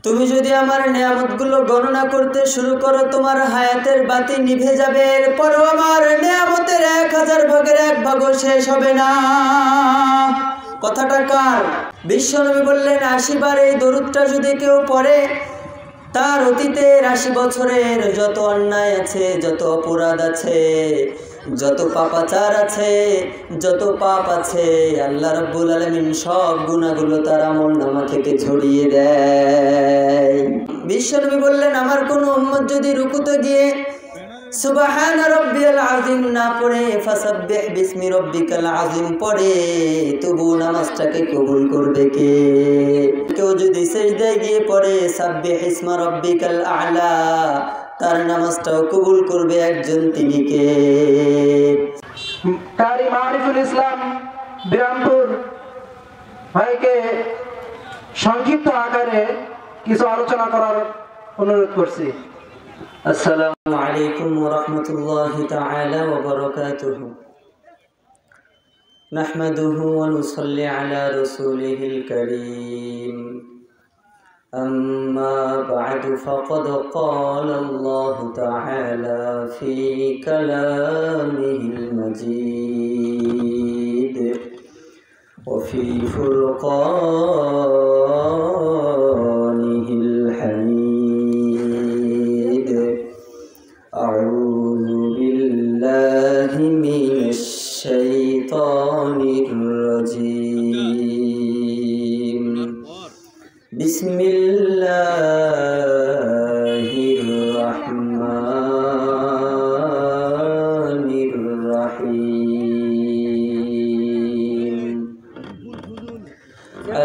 তুমি যদি আমার নিয়ামতগুলো গণনা করতে শুরু করো তোমার হায়াতের বাতি নিভে যাবে, এরপরও আমার নিয়ামতের 1000 ভাগের 1 ভাগও শেষ হবে না। কথাটা কার? বিশ্বনবী বললেন 80 বার এই দরুদটা যদি কেউ পড়ে, তার অতীতের 80 বছরের যত অন্যায় আছে, যত অপরাধ আছে, যত পাপাচার আছে, যত পাপ আছে, আল্লাহ রাব্বুল আলামিন সব গুনাহগুলো তার আমলনামা থেকে ঝরিয়ে দেয়। বিশ্বনবী বললেন আমার কোন উম্মত যদি রুকুতে গিয়ে সুবহানা রাব্বিয়াল আযীম না পড়ে ফাসাব্বিহ বিসমি রাব্বিকাল আযীম পড়ে, তবু নামাজটাকে কবুল করবে কে? কেউ যদি সিজদায় গিয়ে পড়ে সাব্বিহ ইসমা রাব্বিকাল আ'লা, তার নামাজটাও কবুল করবে একজন, তিনি কে? কারি মারিফুল ইসলাম বিরামপুর ভাইকে সংক্ষিপ্ত আকারে কিছু আলোচনা করার অনুরোধ করছি। আসসালামু আলাইকুম ওয়া রাহমাতুল্লাহি তাআলা ওয়া বারাকাতুহু। নাহমাদুহু ওয়া নুসাল্লি আলা রাসূলিহিল কারীম। أما بعد فقد قال الله تعالى في كلامه المجيد وفي فرقانه الحميد. أعوذ بالله من الشيطان الرجيم. بسم الله الرحمن الرحيم.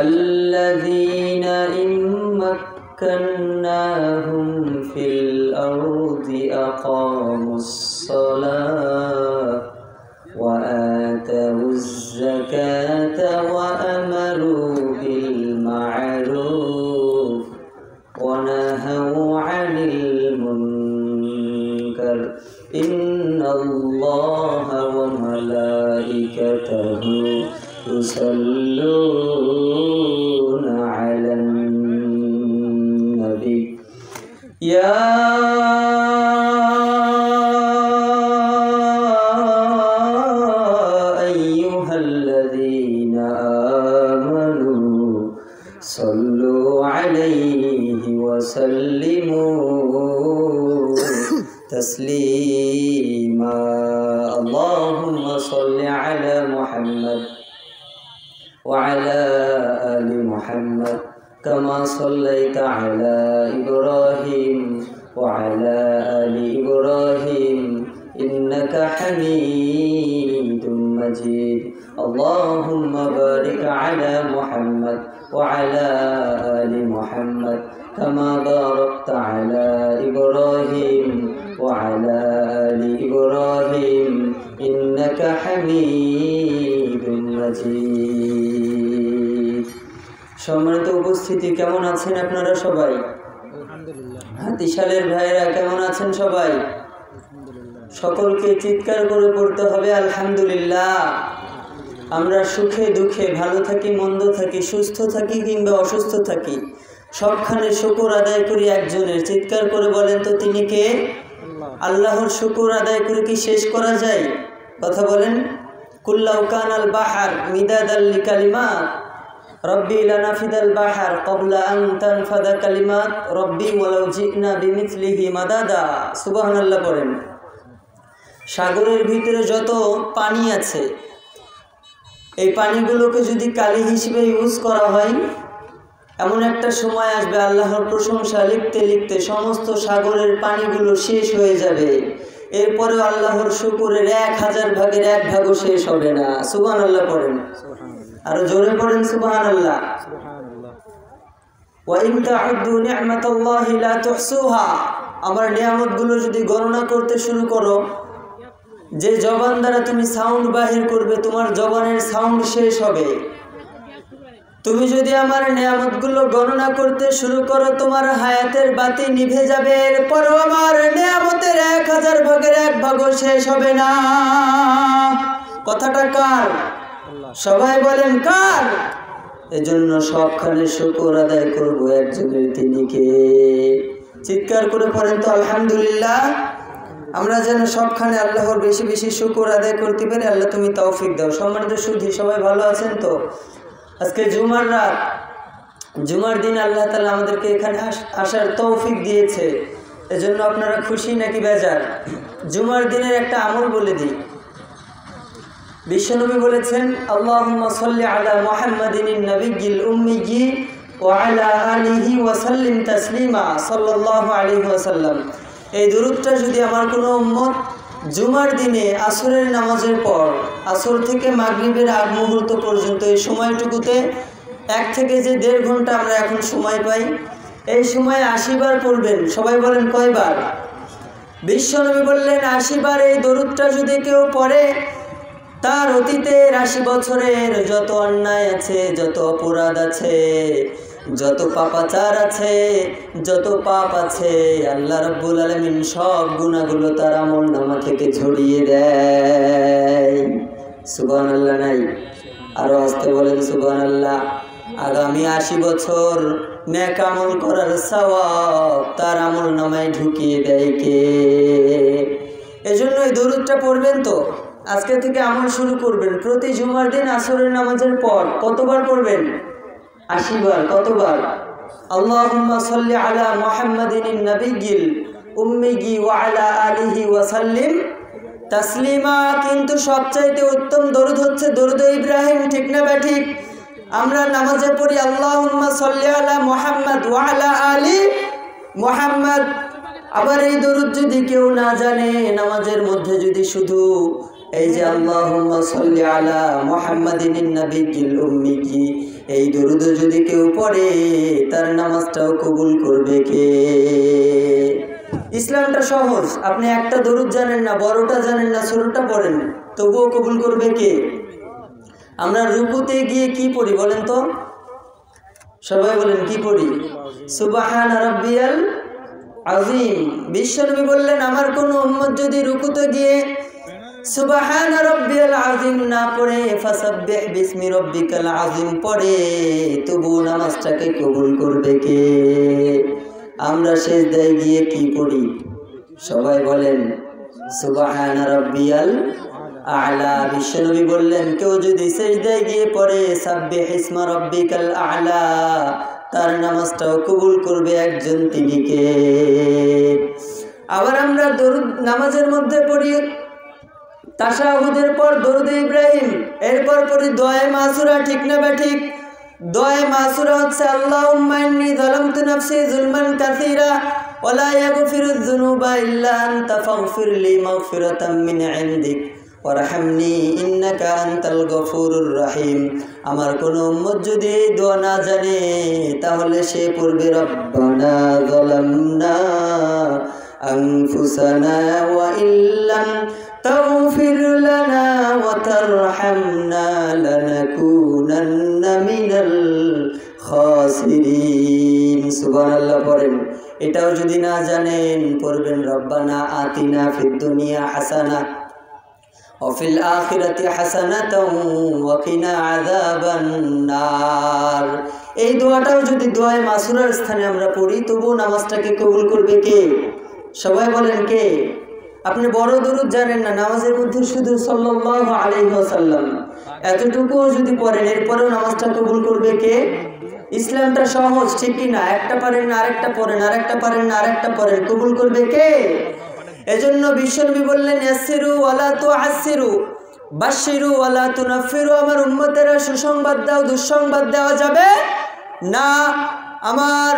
الذين إن مكناهم في الأرض أقاموا الصلاة وآتوا الزكاة وأمروا بالمعروف ونهوا عن المنكر. إن الله وملائكته يصلون على النبي يا أيها الذين آمنوا صلوا عليه وسلموا تسليما. اللهم صل على محمد وعلى آل محمد كما صليت على إبراهيم وعلى آل إبراهيم إنك حميد مجيد. اللهم بارك على محمد وعلى آل محمد كما باركت على إبراهيم وعلى آل إبراهيم إنك حميد مجيد. সম্মানিত উপস্থিতি, কেমন আছেন আপনারা সবাই? হাতিশালের ভাইরা কেমন আছেন সবাই? সকলকে চিৎকার করে পড়তে হবে আলহামদুলিল্লাহ। আমরা সুখে দুঃখে, ভালো থাকি মন্দ থাকি, সুস্থ থাকি কিংবা অসুস্থ থাকি, সবখানে শুকর আদায় করি একজনের। চিৎকার করে বলেন তো তিনি কে? আল্লাহর শুকর আদায় করে কি শেষ করা যায়? কথা বলেন। কুল্লাউ কানাল বাহার মিদাদাল লিকালিমাত রব্বি লানাফিদাল বাহার ক্বাবলা আন তানফাদা কালিমাত রব্বি ওয়ালাউ জিনা বিমিথলিহি মাদাদা। সুবহানাল্লাহ পড়েন। সাগরের ভিতরে যত পানি আছে, এই পানিগুলোকে যদি কালি হিসেবে ইউজ করা হয়, এমন একটা সময় আসবে আল্লাহর প্রশংসা লিখতে লিখতে সমস্ত সাগরের পানিগুলো শেষ হয়ে যাবে, এরপরেও আল্লাহর শুকরের 1000 ভাগের 1 ভাগও শেষ হবে না। সুবহানাল্লাহ পড়েন, আরো জোরে পড়েন সুবহানাল্লাহ। ওয়া ইন তাউদ্দু নি'মাতাল্লাহি লা তুহসুহা। আমার নিয়ামতগুলো যদি গণনা করতে শুরু করো, যে জবান দ্বারা তুমি সাউন্ড বাহির করবে, তোমার জবানের সাউন্ড শেষ হবে। তুমি যদি আমার নিয়ামতগুলো গণনা করতে শুরু করো, তোমার হায়াতের বাতি নিভে যাবে, এরপরও আমার নিয়ামতের 1000 ভাগের 1 ভাগও শেষ হবে না। কথাটা কার? সবাই বলেন কার? এজন্য সবখানে শুকর আদায় করবো একজনের, তিনি কে? চিৎকার করে পড়েন তো আলহামদুলিল্লাহ। আমরা যেন সবখানে আল্লাহর বেশি বেশি শুকর আদায় করতে পারি। আল্লাহ তুমি তৌফিক দাও। সম্মানিত সুধী, সবাই ভালো আছেন তো? আজকে জুমার রাত, জুমার দিন আল্লাহ তাআলা আমাদেরকে এখানে আসার তৌফিক দিয়েছে। এজন্য আপনারা খুশি নাকি বেজার? জুমার দিনের একটা আমল বলে দিই। বিশ্বনবী বলেছেন, আল্লাহুম্মা সাল্লি আলা মুহাম্মাদিন নাবিয়্যিল উম্মিয়্যি ওয়া আলা আলিহি ওয়া সাল্লিম তাসলিমা সাল্লাল্লাহু আলাইহি ওয়াসাল্লাম। এই দুরূদটা যদি আমার কোনো উম্মত জুমার দিনে আসরের নামাজের পর, আসর থেকে মাগরিবের আগ মুহূর্ত পর্যন্ত এই সময়টুকুতে 1 থেকে যে 1.5 ঘন্টা আমরা এখন সময় পাই, এই সময় 80 বার পড়বেন। সবাই বলেন কয়বার? বিশ্বনবী বললেন 80 বার এই দরুদটা যদি কেউ পড়ে, তার অতীতের 80 বছরের যত অন্যায় আছে, যত অপরাধ আছে, যত পাপাচার আছে, যত পাপ আছে, আল্লাহ রাব্বুল আলামিন সব গুনাহগুলো তার আমলনামা থেকে ঝরিয়ে দেয়। সুবহানাল্লাহ নাই? আরো আস্তে বলেন সুবহানাল্লাহ। আগামী 80 বছর নেক আমল করার সওয়াব তার আমলনামায় ঢুকিয়ে দেয় কে? এজন্য এই দরুদটা পড়বেন তো। আজকে থেকে আমল শুরু করবেন। প্রতি জুমার দিন আসরের নামাজের পর কতবার পড়বেন? 80 বার। কতবার? আল্লাহুম্মা সাল্লি আলা মুহাম্মাদিন নাবিয়্যিল উম্মিয়্যি ওয়া আলা আলিহি ওয়া সাল্লিম তাসলিমা। কিন্তু সবচাইতে উত্তম দরুদ হচ্ছে দরুদ ইব্রাহিম, ঠিক না ঠিক? আমরা নামাজে পড়ি আল্লাহুম্মা সাল্লি আলা মুহাম্মাদ ওয়া আলা আলি মুহাম্মাদ। আবার এই দরুদ যদি কেউ না জানে, নামাজের মধ্যে যদি শুধু এই যে আল্লাহুম্মা সাল্লি আলা মুহাম্মাদিন নাবিয়্যিল উম্মিয়্যি, এই দরুদ যদি কেউ পড়ে, তার নামাজটাও কবুল করবে কে? ইসলামটা সহজ। আপনি একটা দরুদ জানেন না, বড়টা জানেন না, ছোটটা পড়েন, তবুও কবুল করবে কে? আমরা রুকুতে গিয়ে কি পড়ি বলেন তো? সবাই বলেন কি পড়ি? সুবহান রাব্বিয়াল আযীম। বিশ্বনবী বললেন, আমার কোন উম্মত যদি রুকুতে গিয়ে সুবহান রাব্বিয়াল আযীম না পড়ে ফাসাব্বিহ বিসমি রাব্বিকাল আযীম পড়ে, তবু নামাজটাকে কবুল করবে কে? আমরা সিজদায় গিয়ে কি পড়ি? সবাই বলেন সুবহান রাব্বিয়াল আ'লা। বিশ্বনবী বললেন, কেউ যদি সিজদায় গিয়ে পড়ে সাব্বিহ ইসমা রাব্বিকাল আ'লা, তার নামাজটাও কবুল করবে একজন, তিনি কে? আবার আমরা দরুদ নামাজের মধ্যে পড়ি তাশাহুদের পর দরুদ ইব্রাহিম, এরপর পড়ি দোয়া মাসুরা, ঠিক না ঠিক? দোয়া মাসুরা হচ্ছে আল্লাহুম্মা ইন্নী যালামতু নাফসি যুলমান কাসীরা ওয়া লা ইয়াগফিরুয যুনুবা ইল্লা আনতা ফাগফিরলি মাগফিরাতাম মিন ইনদিক ওয়ারহামনি ইন্নাকা আনতাল গফুরুর রহিম। আমার কোন উম্মত যদি এই দোয়া না জানে, তাহলে সে পড়বে রব্বানা যালামনা আনফুসানা ওয়া ইল্লাম তাগফির লানা ওয়া তারহামনা লানাকুনান্না মিনাল খাসিরিন। সুবহানাল্লাহ পড়েন। এটাও যদি না জানেন, পড়বেন রব্বানা আতিনা ফিদ দুনিয়া হাসানা ওয়া ফিল আখিরাতি হাসানাতাও ওয়া কিনা আযাবান নার। এই দোয়াটাও যদি দোয়ায়ে মাসুরার স্থানে আমরা পড়ি, তবুও নামাজটাকে কবুল করবে কে? সবাই বলেন কে? আপনি বড় দরুদ জানেন না, নামাজের মধ্যে শুধু সাল্লাল্লাহু আলাইহি ওয়াসাল্লাম এতটুকুও যদি পড়েন, এরপরেও নামাজটা কবুল করবে কে? ইসলামটা সহজ, ঠিক কি না? একটা পারেন না আরেকটা পড়েন, আরেকটা পারেন না আরেকটা পড়েন, কবুল করবে কে? এজন্য বিশ্বনবী বললেন, ইয়াসসিরু ওয়ালা তুআসসিরু বাশশিরু ওয়ালা তুনাফফিরু। আমার উম্মতেরা সুসংবাদ দাও, দুঃসংবাদ দেওয়া যাবে না। আমার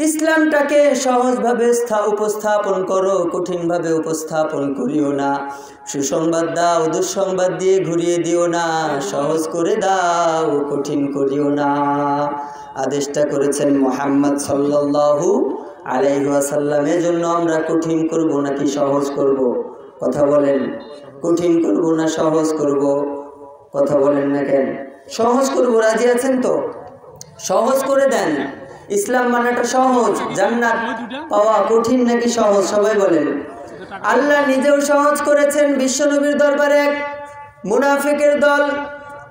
ইসলামটাকে সহজভাবে উপস্থাপন করো, কঠিনভাবে উপস্থাপন করিও না। সুসংবাদ দাও, দুঃসংবাদ দিয়ে ঘুরিয়ে দিও না। সহজ করে দাও, কঠিন করিও না। আদেশটা করেছেন মুহাম্মদ সাল্লাল্লাহু আলাইহি ওয়াসাল্লাম। এজন্য আমরা কঠিন করব নাকি সহজ করব? কথা বলেন। কঠিন করব না সহজ করব? কথা বলেন না কেন? সহজ করব, রাজি আছেন তো? সহজ করে দেন। ইসলাম মানাটা সহজ, জান্নাত পাওয়া কঠিন নাকি সহজ? সবাই বলেন। আল্লাহ নিজেও সহজ করেছেন। বিশ্বনবীর দরবারে এক মুনাফিকের দল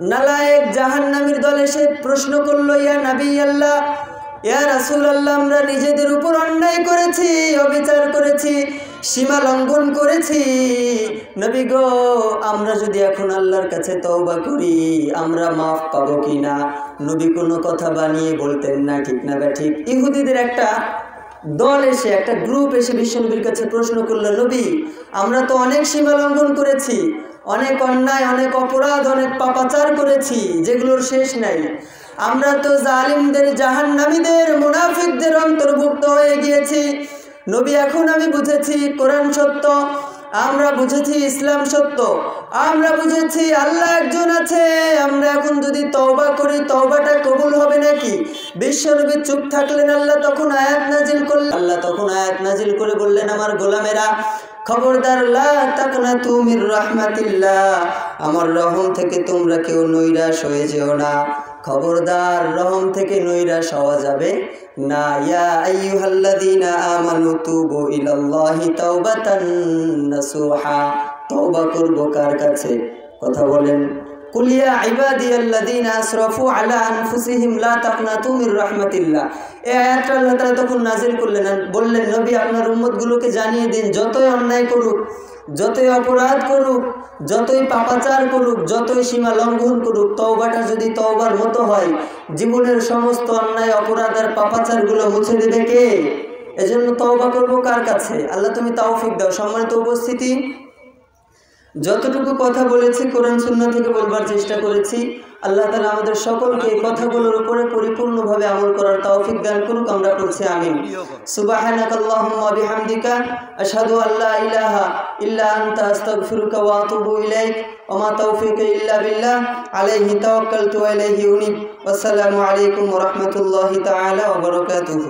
নালায়েক জাহান্নামীর দল এসে প্রশ্ন করলো, ইয়া নবী আল্লাহ, ইয়া রাসূলুল্লাহ, আমরা নিজেদের উপর অন্যায় করেছি, অবিচার করেছি, সীমা লঙ্ঘন করেছি। নবী গো, আমরা যদি এখন আল্লাহর কাছে তওবা করি আমরা মাফ পাবো কিনা? নবী কোনো কথা বানিয়ে বলতেন না, ঠিক না ঠিক? ইহুদিদের একটা দল এসে, একটা গ্রুপ এসে বিশ্বনবীর কাছে প্রশ্ন করলো, নবী আমরা তো অনেক সীমা লঙ্ঘন করেছি, অনেক অন্যায়, অনেক অপরাধ, অনেক পাপাচার করেছি যেগুলোর শেষ নাই। আমরা তো জালিমদের, জাহান্নামীদের, মুনাফিকদের অন্তর্ভুক্ত হয়ে গিয়েছি। নবী এখন আমি বুঝেছি কোরআন সত্য, আমরা বুঝেছি ইসলাম সত্য, আমরা বুঝেছি আল্লাহ একজন আছে। আমরা এখন যদি তওবা করি তওবাটা কবুল হবে নাকি? বিশ্বনবী চুপ থাকলেন। আল্লাহ তখন আয়াত নাজিল করলেন। আল্লাহ তখন আয়াত নাজিল করে বললেন, আমার গোলামেরা খবরদার, লা তাকনাতু মির রাহমাতিল্লাহ, আমার রহম থেকে তোমরা কেউ নৈরাশ হয়ে যেও না। খবরদার, রহম থেকে নৈরাশ হওয়া যাবে না। ইয়া আইয়ুহাল্লাযীনা আমানু তুবু ইলাল্লাহি তাওবাতান নাসুহা, তওবা করব কার কাছে? কথা বলেন। কুল ইয়া ইবাদিয়াল্লাযীনা আসরাফু আলা আনফুসিহিম লা তাকনাতু মির রাহমাতিল্লাহ। এই আয়াতটা আল্লাহ তাআলা তখন নাযিল করলেন, বললেন, নবী আপনার উম্মতগুলোকে জানিয়ে দিন, যতই অন্যায় করুক, যতই অপরাধ করুক, যতই পাপাচার করুক, যতই সীমা লঙ্ঘন করুক, তওবাটা যদি তওবার মতো হয়, জীবনের সমস্ত অন্যায়, অপরাধ আর পাপাচারগুলো মুছে দেবে কে? এজন্য তওবা করব কার কাছে? আল্লাহ তুমি তৌফিক দাও। সম্মানিত উপস্থিতি, যতটুকু কথা বলেছি কোরআন সুন্নাহ থেকে বলবার চেষ্টা করেছি। আল্লাহ তাআলা আমাদের সকলকে এই কথাগুলোর উপরে পরিপূর্ণভাবে আমল করার তৌফিক দান করুক। আমরা পড়ছি আমিন। সুবহানাকাল্লাহুম্মা ওয়া বিহামদিকা আশহাদু আল্লা ইলাহা ইল্লা আনতা আস্তাগফিরুকা ওয়া আতুবু ইলাইক ওয়া মা তাওফীকি ইল্লা বিল্লাহ আলাইহি তাওয়াক্কালতু ওয়া ইলাইহি উনীব। আসসালামু আলাইকুম ওয়া রাহমাতুল্লাহি তাআলা ওয়া বারাকাতুহু।